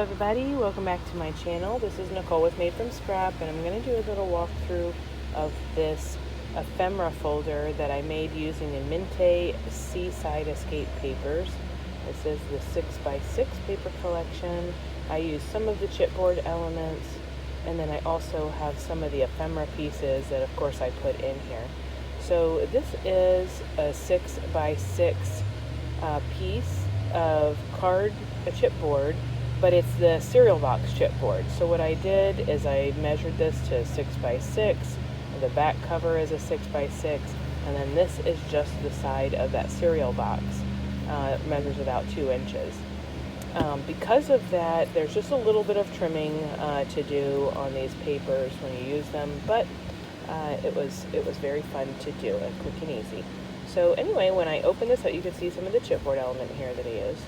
everybody, welcome back to my channel. This is Nicole with Made from Scrap, and I'm going to do a little walkthrough of this ephemera folder that I made using the Mintay Seaside escape papers. This is the 6x6 paper collection. I used some of the chipboard elements, and then I also have some of the ephemera pieces that of course I put in here. So this is a 6x6 piece of a chipboard, but it's the cereal box chipboard. So what I did is I measured this to 6x6, the back cover is a 6x6, and then this is just the side of that cereal box. It measures about 2 inches. Because of that, there's just a little bit of trimming to do on these papers when you use them, but it was very fun to do, and quick and easy. So anyway, when I open this up, you can see some of the chipboard element here that I used.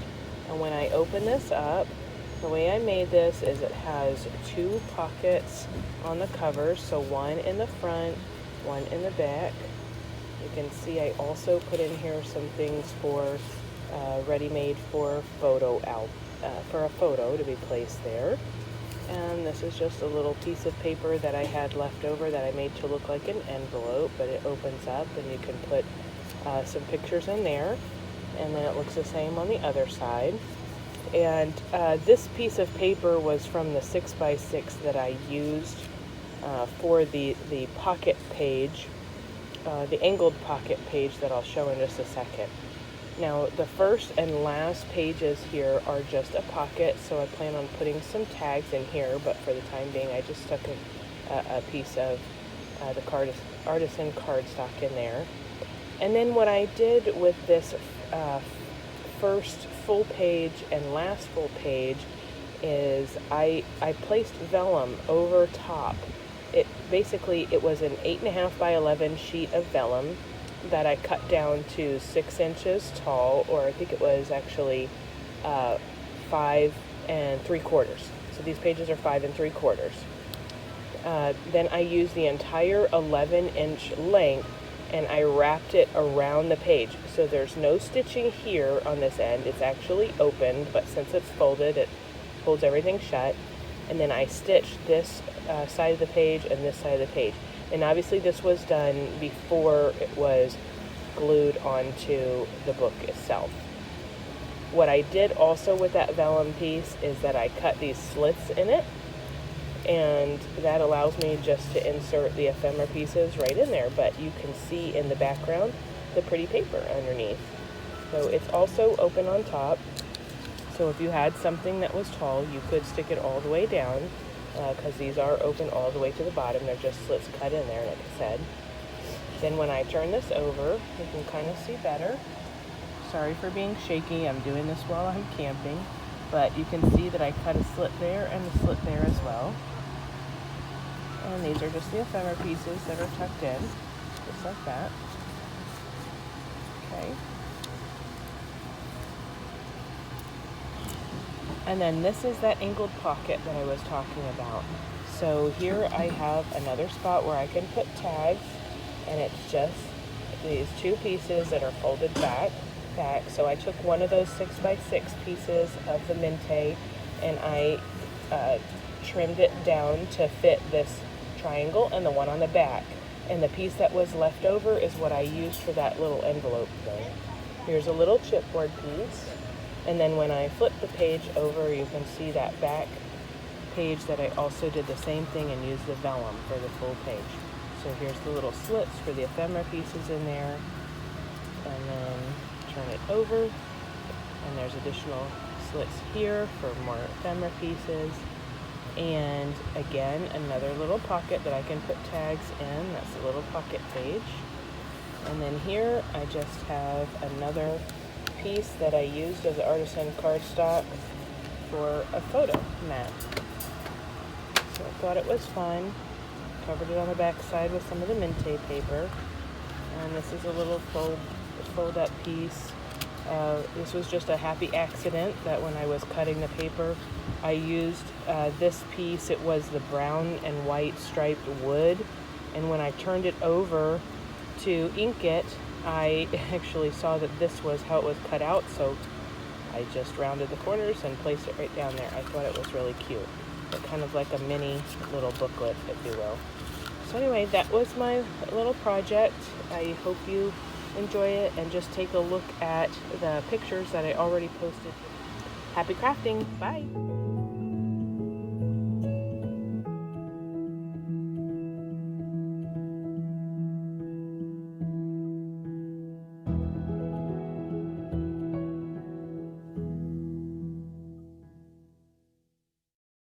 And when I open this up, the way I made this is it has 2 pockets on the cover, so one in the front, one in the back. You can see I also put in here some things for ready-made for a photo to be placed there. And this is just a little piece of paper that I had left over that I made to look like an envelope, but it opens up and you can put some pictures in there, and then it looks the same on the other side. And this piece of paper was from the 6x6 that I used for the pocket page, the angled pocket page that I'll show in just a second. Now the first and last pages here are just a pocket, so I plan on putting some tags in here, but for the time being I just stuck a piece of the artisan cardstock in there. And then what I did with this first full page and last full page is I placed vellum over top. It was an 8.5 by 11 sheet of vellum that I cut down to 6 inches tall, or I think it was actually 5 3/4. So these pages are 5 3/4. Then I used the entire 11-inch length and I wrapped it around the page. So there's no stitching here on this end. It's actually opened, but since it's folded, it holds everything shut. And then I stitched this side of the page and this side of the page. And obviously this was done before it was glued onto the book itself. What I did also with that vellum piece is that I cut these slits in it, and that allows me just to insert the ephemera pieces right in there, but you can see in the background the pretty paper underneath. So it's also open on top, so if you had something that was tall, you could stick it all the way down, because these are open all the way to the bottom. They're just slits cut in there, like I said. Then when I turn this over, you can kind of see better. Sorry for being shaky, I'm doing this while I'm camping, but you can see that I cut a slit there and a slit there as well. And these are just the ephemera pieces that are tucked in, just like that. Okay. And then this is that angled pocket that I was talking about. So here I have another spot where I can put tags, and it's just these 2 pieces that are folded back. So I took one of those 6x6 pieces of the Mintay and I trimmed it down to fit this triangle and the one on the back. And the piece that was left over is what I used for that little envelope thing. Here's a little chipboard piece. And then when I flip the page over, you can see that back page that I also did the same thing and used the vellum for the full page. So here's the little slits for the ephemera pieces in there. And then turn it over, and there's additional slits here for more ephemera pieces. And again, another little pocket that I can put tags in. That's the little pocket page. And then here I just have another piece that I used of the artisan cardstock for a photo mat. So I thought it was fun. Covered it on the back side with some of the Mintay paper. And this is a little fold-up piece. This was just a happy accident that when I was cutting the paper, I used this piece. It was the brown and white striped wood. And when I turned it over to ink it, I actually saw that this was how it was cut out. So I just rounded the corners and placed it right down there. I thought it was really cute. But kind of like a mini little booklet, if you will. So anyway, that was my little project. I hope you enjoy it, and just take a look at the pictures that I already posted. Happy crafting! Bye!